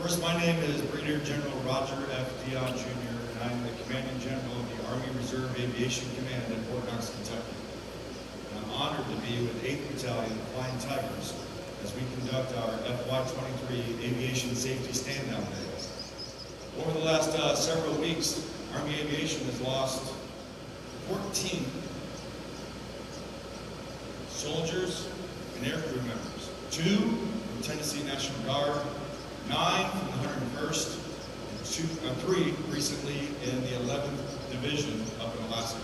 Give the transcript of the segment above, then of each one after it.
First, my name is Brigadier General Roger F. Deon Jr., and I'm the Commanding General of the Army Reserve Aviation Command at Fort Knox, Kentucky. And I'm honored to be with 8th Battalion Flying Tigers as we conduct our FY23 Aviation Safety Stand-Down Day. Over the last several weeks, Army Aviation has lost 14 soldiers and aircrew members, 2 from Tennessee National Guard, 9 from the 101st, and 3 recently in the 11th Division up in Alaska.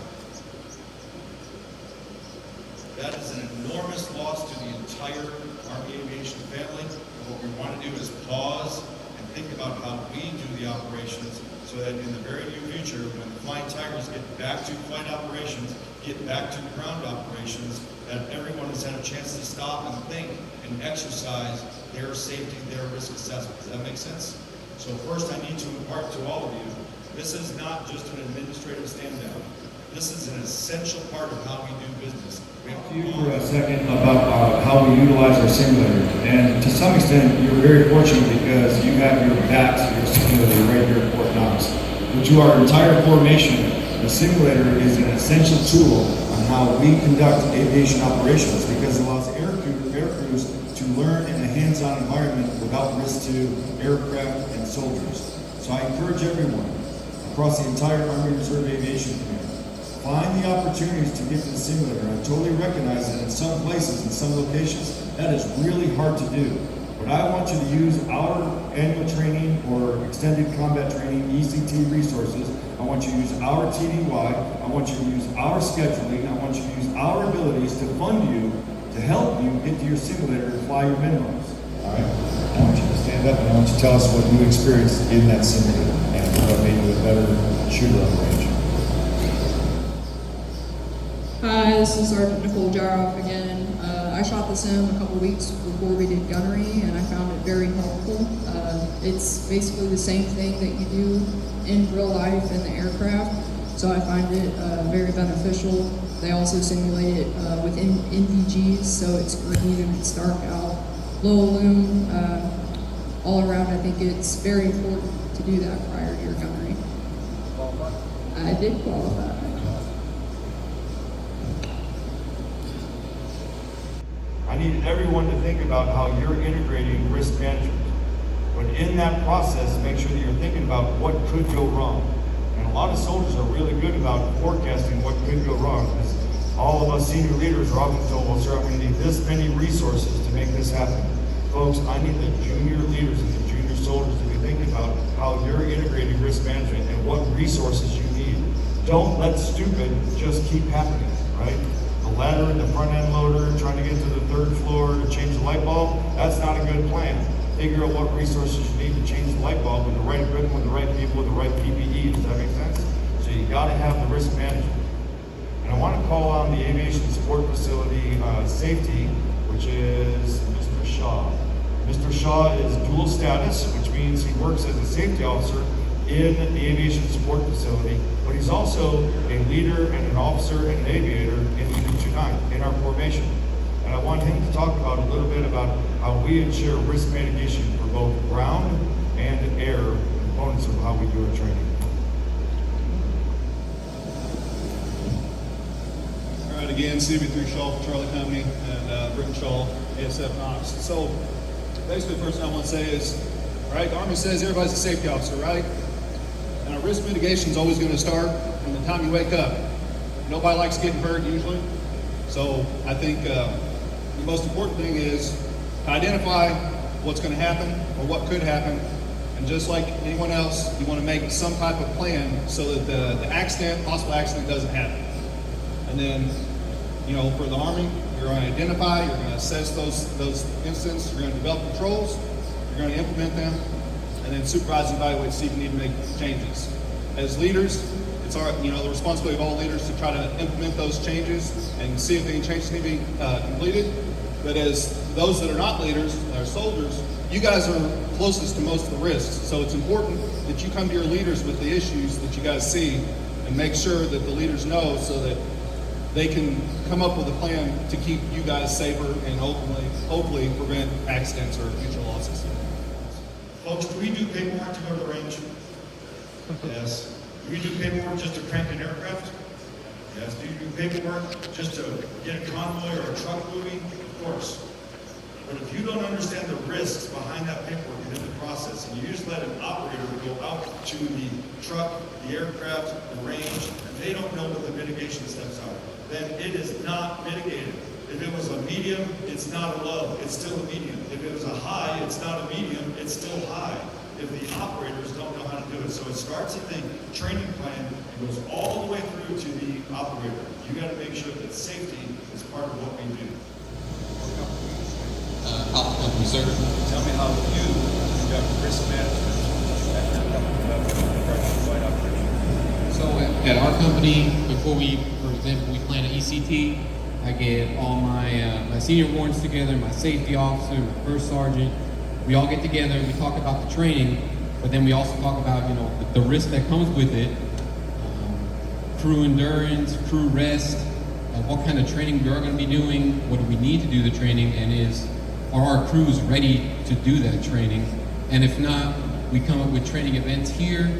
That is an enormous loss to the entire Army Aviation family. And what we want to do is pause and think about how we do the operations so that in the very near future, when the Flying Tigers get back to flight operations, get back to ground operations, that everyone has had a chance to stop and think and exercise their safety, their risk assessment. Does that make sense? So first I need to impart to all of you, this is not just an administrative stand-down. This is an essential part of how we do business. Talk to you for a second about how we utilize our simulator. And to some extent, you're very fortunate because you have your BATS, your simulator right here at Fort Knox. But to our entire formation, the simulator is an essential tool on how we conduct aviation operations because it allows aircrews to learn in a hands-on environment without risk to aircraft and soldiers. So I encourage everyone across the entire Army Reserve Aviation Command, find the opportunities to get to the simulator. I totally recognize that in some places, in some locations, that is really hard to do. But I want you to use our annual training or extended combat training, ECT resources. I want you to use our TDY. I want you to use our scheduling. I want you to use our abilities to fund you, to help you get to your simulator and fly your minimums. All right. I want you to stand up and I want you to tell us what you experienced in that simulator and what made you a better shooter on the range. Hi, this is Sergeant Nicole Jaroff again. I shot the sim a couple weeks before we did gunnery, and I found it very helpful. It's basically the same thing that you do in real life in the aircraft, so I find it very beneficial. They also simulate it with NVGs, so it's green and it's dark out, low lume, all around. I think it's very important to do that prior to your gunnery. I did qualify. I need everyone to think about how you're integrating risk management. But in that process, make sure that you're thinking about what could go wrong. And a lot of soldiers are really good about forecasting what could go wrong. Because all of us senior leaders are often told, well, sir, I'm going to need this many resources to make this happen. Folks, I need the junior leaders and the junior soldiers to be thinking about how you're integrating risk management and what resources you need. Don't let stupid just keep happening, right? The ladder in the front end loader, trying to get to the 3rd floor to change the light bulb, that's not a good plan. Figure out what resources you need to change the light bulb with the right equipment, with the right people, with the right PPE. Does that make sense? So you got to have the risk management. And I want to call on the Aviation Support Facility Safety, which is Mr. Shaw. Mr. Shaw is dual status, which means he works as a safety officer in the Aviation Support Facility, but he's also a leader and an officer and an aviator in Unit 29 in our formation. And I want him to talk about a little bit about how we ensure risk mitigation for both ground and air components of how we do our training. All right, again, CB3 Shaw for Charlie Company and Brig Shaw, ASF Knox. So basically, the first thing I want to say is, all right, the Army says everybody's a safety officer, right? And our risk mitigation is always going to start from the time you wake up. Nobody likes getting hurt usually. So I think the most important thing is to identify what's going to happen or what could happen. And just like anyone else, you want to make some type of plan so that the possible accident doesn't happen. And then, you know, for the Army, you're going to identify, you're going to assess those incidents, you're going to develop controls, you're going to implement them, and then supervise and evaluate to see if you need to make changes. As leaders, it's the responsibility of all leaders to try to implement those changes and see if any changes need to be completed. But as those that are not leaders, are soldiers, you guys are closest to most of the risks. So it's important that you come to your leaders with the issues that you guys see and make sure that the leaders know so that they can come up with a plan to keep you guys safer and hopefully prevent accidents or future losses. Folks, do we do paperwork to go to the range? Yes. Do we do paperwork just to crank an aircraft? Yes. Do you do paperwork just to get a convoy or a truck moving? Of course. But if you don't understand the risks behind that paperwork and in the process, and you just let an operator go out to the truck, the aircraft, the range, and they don't know what the mitigation steps are, then it is not mitigated. If it was a medium, it's not a low, it's still a medium. If it was a high, it's not a medium, it's still high. If the operators don't know how to do it. So it starts at the training plan and goes all the way through to the operator. You got to make sure that safety is part of what we do. Alpha Company, sir. Tell me how you conduct risk management at your company flight operation. So at our company, before we, for example, we plan an ECT, I get all my senior warrants together, my safety officer, my first sergeant. We all get together and we talk about the training, but then we also talk about, you know, the risk that comes with it, crew endurance, crew rest, what kind of training we are going to be doing, what do we need to do the training, and are our crews ready to do that training? And if not, we come up with training events here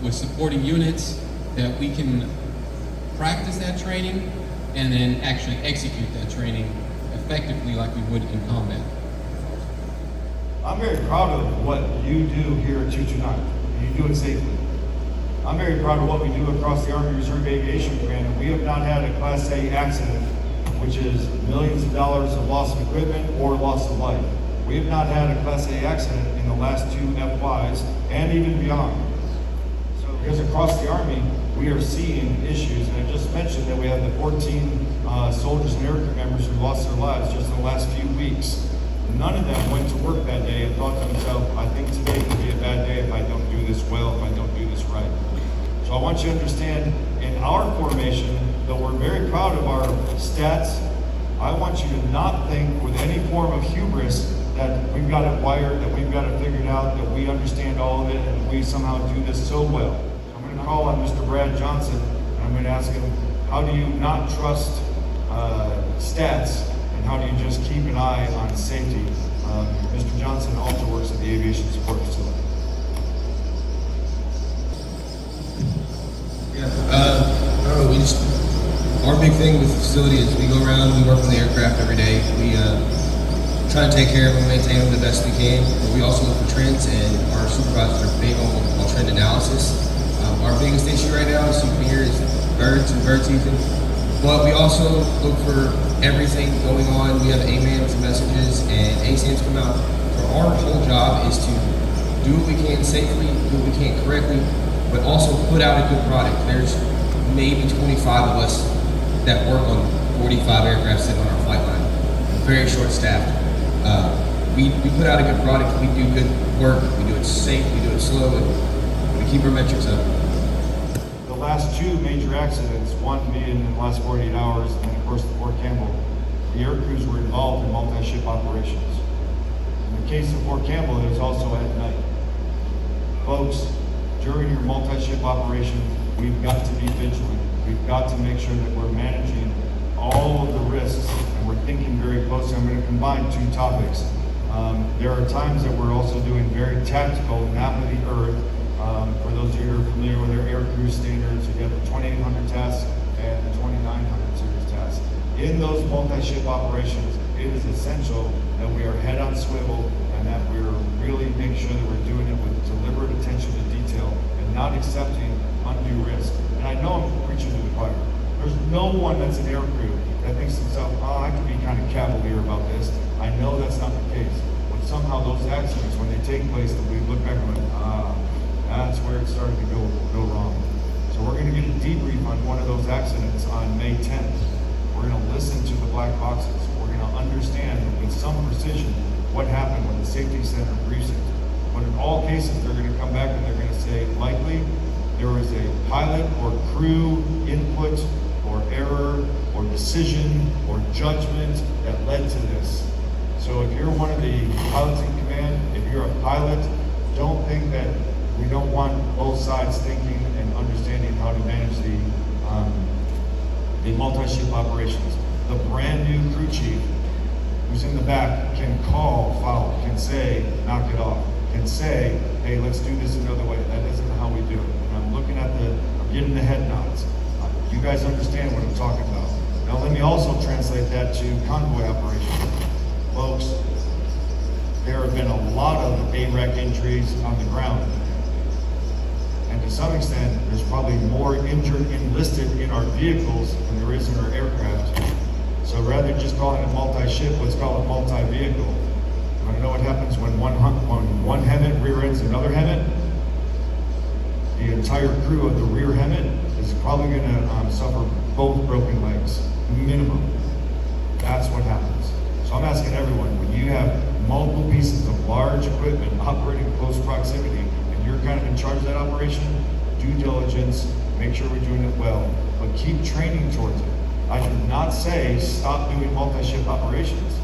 with supporting units that we can practice that training and then actually execute that training effectively like we would in combat. I'm very proud of what you do here at 229, and you do it safely. I'm very proud of what we do across the Army Reserve Aviation Command, and we have not had a Class A accident, which is millions of dollars of loss of equipment or loss of life. We have not had a Class A accident in the last 2 FYs and even beyond. So because across the Army, we are seeing issues, and I just mentioned that we have the 14 soldiers and aircrew members who lost their lives just in the last few weeks. None of them went to work that day and thought to themselves, I think today could be a bad day if I don't do this well, if I don't do this right. So I want you to understand, in our formation, though we're very proud of our stats, I want you to not think with any form of hubris that we've got it wired, that we've got it figured out, that we understand all of it, and that we somehow do this so well. So I'm going to call on Mr. Brad Johnson, and I'm going to ask him, how do you not trust stats, and how do you just keep an eye on safety? Mr. Johnson also works at the Aviation Support Facility. Our big thing with the facility is we go around, we work on the aircraft every day. We try to take care of them, maintain them the best we can. But we also look for trends, and our supervisors are big on trend analysis. Our biggest issue right now, as you can hear, is birds and bird season. But we also look for everything going on. We have AMANs messages and ASAMs come out. So our whole job is to do what we can safely, do what we can correctly, but also put out a good product. There's maybe 25 of us that work on 45 aircraft sitting on our flight line. Very short staffed. We put out a good product, we do good work, we do it safe, we do it slow, and we keep our metrics up. The last 2 major accidents, one being in the last 48 hours, and of course the Fort Campbell, the air crews were involved in multi-ship operations. In the case of Fort Campbell, it was also at night. Folks, during your multi-ship operation, we've got to be vigilant. We've got to make sure that we're managing all of the risks, and we're thinking very closely. I'm going to combine 2 topics. There are times that we're also doing very tactical map of the earth. For those of you who are familiar with our air crew standards, you have the 2800 test and the 2900 series test. In those multi-ship operations, it is essential that we are head on swivel and that we're really making sure that we're doing it with deliberate attention to detail and not accepting undue risk. And I know I'm preaching to the choir. There's no one that's an air crew that thinks to himself, oh, I can be kind of cavalier about this. I know that's not the case. But somehow those accidents, when they take place, that we look back and go, that's where it started to go wrong. So we're going to get a debrief on one of those accidents on May 10th. We're going to listen to the black boxes. We're going to understand with some precision what happened when the safety center briefs it. But in all cases, they're going to come back and they're going to say, likely, there was a pilot or crew input or error or decision or judgment that led to this. So if you're one of the pilots in command, if you're a pilot, don't think that we don't want both sides thinking and understanding how to manage the multi-ship operations. The brand new crew chief who's in the back can call foul, can say, knock it off. can say, hey, let's do this another way. That isn't how we do it. And I'm looking at I'm getting the head nods. You guys understand what I'm talking about. Now let me also translate that to convoy operations. Folks, there have been a lot of ARAC injuries on the ground. And to some extent, there's probably more injured enlisted in our vehicles than there is in our aircraft. So rather than just calling it multi-ship, let's call it multi-vehicle. You want to know what happens when one HEMTT rear ends another HEMTT? The entire crew of the rear HEMTT is probably going to suffer both broken legs, minimum. That's what happens. So I'm asking everyone, when you have multiple pieces of large equipment operating in close proximity, and you're kind of in charge of that operation, due diligence, make sure we're doing it well, but keep training towards it. I did not say stop doing multi-ship operations.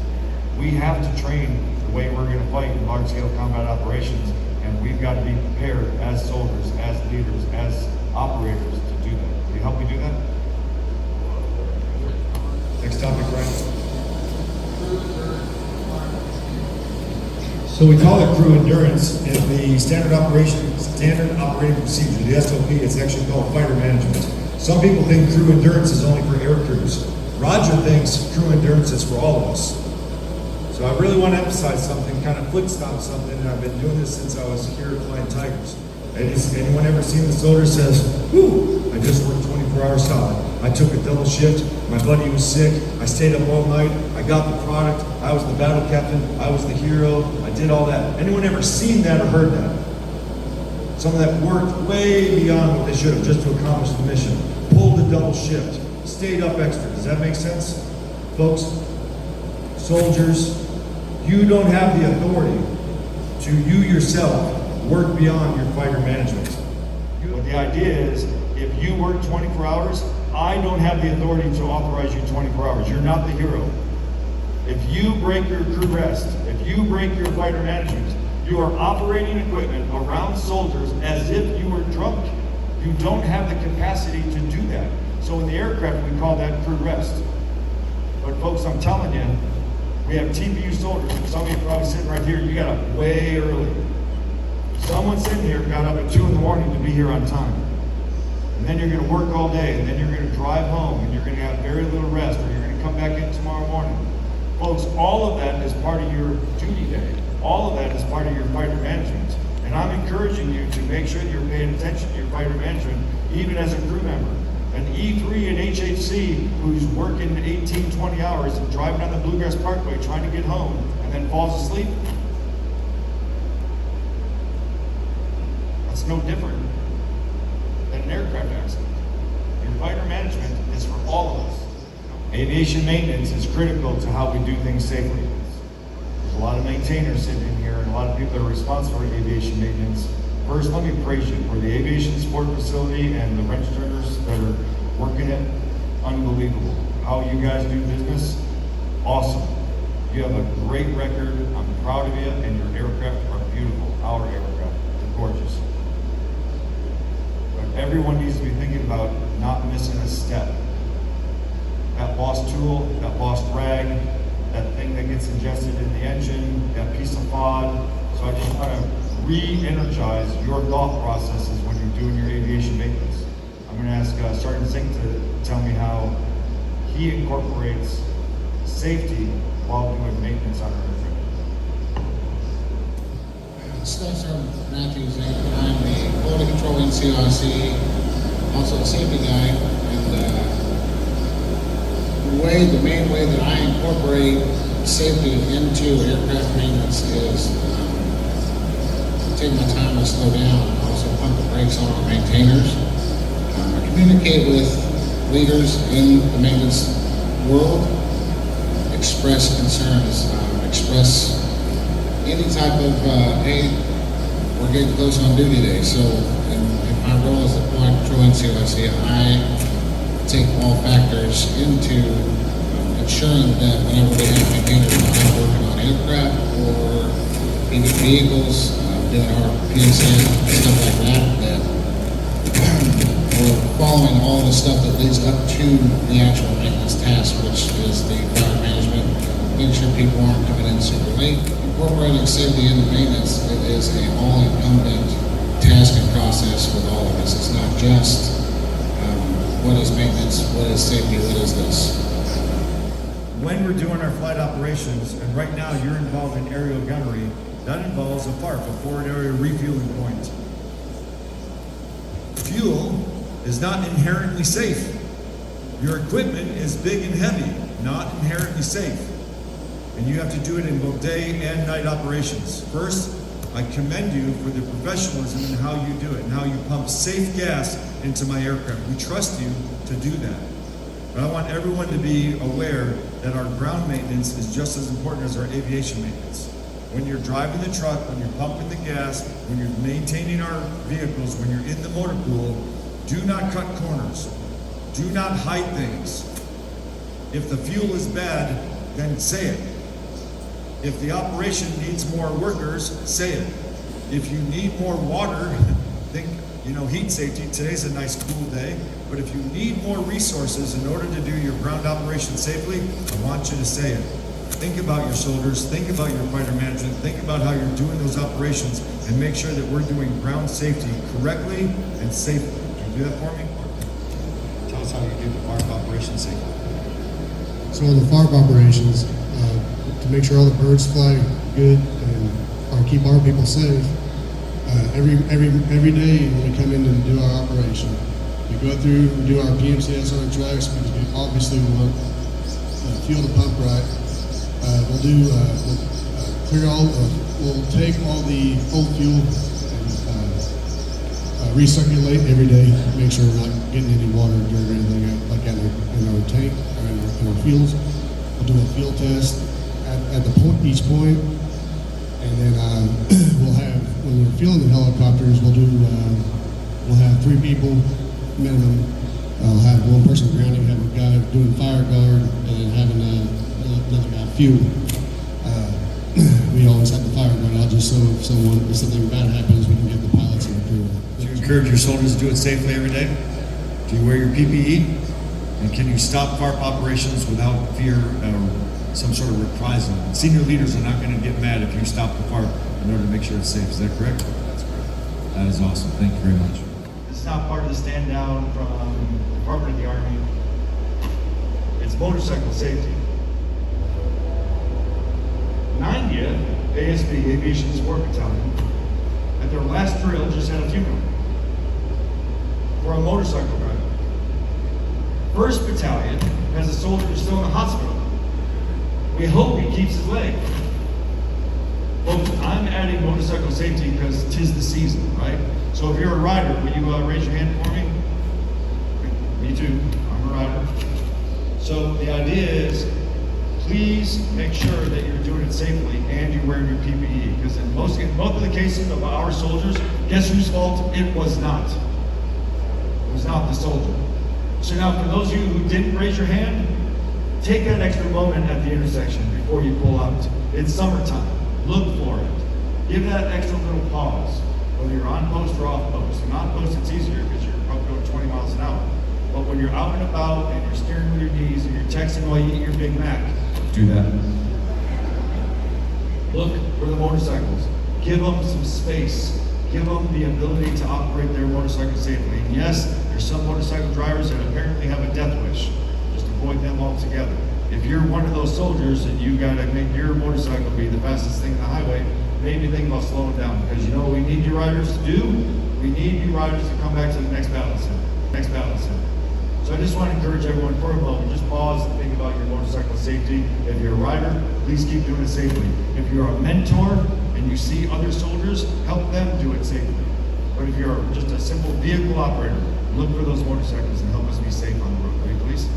We have to train the way we're going to fight in large-scale combat operations, and we've got to be prepared as soldiers, as leaders, as operators to do that. Will you help me do that? Next topic, Ryan. So we call it crew endurance in the standard operating procedure, the SOP. It's actually called fighter management. Some people think crew endurance is only for air crews. Roger thinks crew endurance is for all of us. So I really want to emphasize something, kind of flick stop something, and I've been doing this since I was here flying Tigers. Anyone ever seen the soldier says, whoo, I just worked 24 hours solid. I took a double shift, my buddy was sick, I stayed up all night, I got the product, I was the battle captain, I was the hero, I did all that. Anyone ever seen that or heard that? Someone that worked way beyond what they should have just to accomplish the mission, pulled the double shift, stayed up extra. Does that make sense? Folks, soldiers, you don't have the authority to you yourself work beyond your fighter management. But the idea is, if you work 24 hours, I don't have the authority to authorize you 24 hours. You're not the hero. If you break your crew rest, if you break your fighter management, you are operating equipment around soldiers as if you were drunk. You don't have the capacity to do that. So in the aircraft, we call that crew rest. But folks, I'm telling you, we have TPU soldiers, and some of you are probably sitting right here, you got up way early. Someone sitting here got up at 2 in the morning to be here on time. And then you're going to work all day, and then you're going to drive home, and you're going to have very little rest, or you're going to come back in tomorrow morning. Folks, all of that is part of your duty day. All of that is part of your fighter management. And I'm encouraging you to make sure that you're paying attention to your fighter management, even as a crew member. An E3 and HHC who's working 18, 20 hours and driving down the Bluegrass Parkway trying to get home and then falls asleep, that's no different than an aircraft accident. Your fighter management is for all of us. Aviation maintenance is critical to how we do things safely. There's a lot of maintainers sitting in here and a lot of people that are responsible for aviation maintenance. First, let me praise you for the aviation support facility and the wrench turners that are working it. Unbelievable. How you guys do business, awesome. You have a great record. I'm proud of you, and your aircraft are beautiful. Our aircraft, they're gorgeous. But everyone needs to be thinking about not missing a step. That lost tool, that lost rag, that thing that gets ingested in the engine, that piece of FOD. So I just want to re-energize your thought processes when you're doing your aviation maintenance. I'm going to ask Sergeant Singh to tell me how he incorporates safety while doing maintenance on our aircraft. Staff Sergeant Matthews, I'm the quality control NCIC, also a safety guy, and the main way that I incorporate safety into aircraft maintenance is take my time to slow down, also pump the brakes on our maintainers. I communicate with leaders in the maintenance world, express concerns, express any type of, hey, we're getting close on duty day. So in my role as the Quality Control NCIC, I take all factors into ensuring that whenever we have maintainers working on aircraft or even vehicles, doing our PSN, stuff like that, we're following all the stuff that leads up to the actual maintenance task, which is the fire management, making sure people aren't coming in super late, incorporating safety into maintenance, it is a all-encompassing task and process with all of us. It's not just what is maintenance, what is safety, what is this. When we're doing our flight operations, and right now you're involved in aerial gunnery, that involves a FARP, a forward area refueling point. Fuel is not inherently safe. Your equipment is big and heavy, not inherently safe. And you have to do it in both day and night operations. First, I commend you for the professionalism in how you do it and how you pump safe gas into my aircraft. We trust you to do that. But I want everyone to be aware that our ground maintenance is just as important as our aviation maintenance. When you're driving the truck, when you're pumping the gas, when you're maintaining our vehicles, when you're in the motor pool, do not cut corners. Do not hide things. If the fuel is bad, then say it. If the operation needs more workers, say it. If you need more water, think, heat safety. Today's a nice cool day, but if you need more resources in order to do your ground operation safely, I want you to say it. Think about your soldiers, think about your fighter management, think about how you're doing those operations, and make sure that we're doing ground safety correctly and safely. Can you do that for me? Tell us how you do the FARP operation safely. So in the FARP operations, to make sure all the birds fly good and keep our people safe, every day when we come in and do our operation, we go through, we do our PMCS on the tracks because we obviously want fuel to pump right. We'll do we'll take all the old fuel and recirculate every day, make sure we're not getting any water, dirt, or anything like that in our tank or in our fuels. We'll do a fuel test at the point, each point, and then we'll have, when we're fueling the helicopters, we'll have 3 people minimum. I'll have one person grounding, have a guy doing fire guard, and then having another guy fuel. We always have the fire guard out just so if something bad happens, we can get the pilots and the crew. Do you encourage your soldiers to do it safely every day? Do you wear your PPE? And can you stop FARP operations without fear or some sort of reprisal? Senior leaders are not going to get mad if you stop the FARP in order to make sure it's safe. Is that correct? That's correct. That is awesome. Thank you very much. This is not part of the stand down from the Department of the Army. It's motorcycle safety. 90th ASB Aviation Support Battalion at their last drill just had a funeral for a motorcycle driver. 1st Battalion has a soldier who's still in the hospital. We hope he keeps his leg. Folks, I'm adding motorcycle safety because 'tis the season, right? So if you're a rider, will you raise your hand for me? Me too, I'm a rider. So the idea is, please make sure that you're doing it safely and you're wearing your PPE, because in both of the cases of our soldiers, guess whose fault? It was not. It was not the soldier. So now for those of you who didn't raise your hand, take that extra moment at the intersection before you pull out. It's summertime. Look for it. Give that extra little pause, whether you're on post or off post. And on post, it's easier because you're probably going 20 miles an hour. But when you're out and about and you're steering with your knees and you're texting while you eat your Big Mac, do that. Look for the motorcycles. Give them some space. Give them the ability to operate their motorcycle safely. And yes, there's some motorcycle drivers that apparently have a death wish. Just avoid them altogether. If you're one of those soldiers and you gotta make your motorcycle be the fastest thing on the highway, maybe think about slowing down, because you know what we need you riders to do? We need you riders to come back to the next battle center. So I just want to encourage everyone for a moment, just pause and think about your motorcycle safety. If you're a rider, please keep doing it safely. If you're a mentor and you see other soldiers, help them do it safely. But if you're just a simple vehicle operator, look for those motorcycles and help us be safe on the road. Will you please?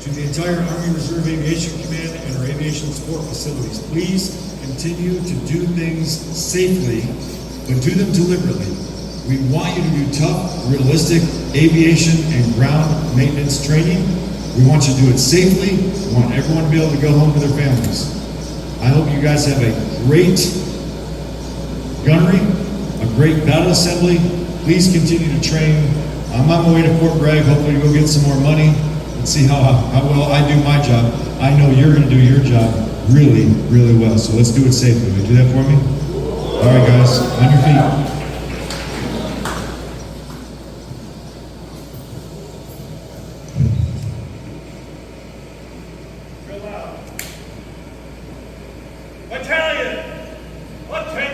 To the entire Army Reserve Aviation Command and our aviation support facilities, please continue to do things safely, but do them deliberately. We want you to do tough, realistic aviation and ground maintenance training. We want you to do it safely. We want everyone to be able to go home to their families. I hope you guys have a great gunnery, a great battle assembly. Please continue to train. I'm on my way to Fort Bragg. Hopefully we'll get some more money. We'll and see how well I do my job. I know you're going to do your job really, really well. So let's do it safely. Will you do that for me? All right, guys, on your feet. Battalion, attention!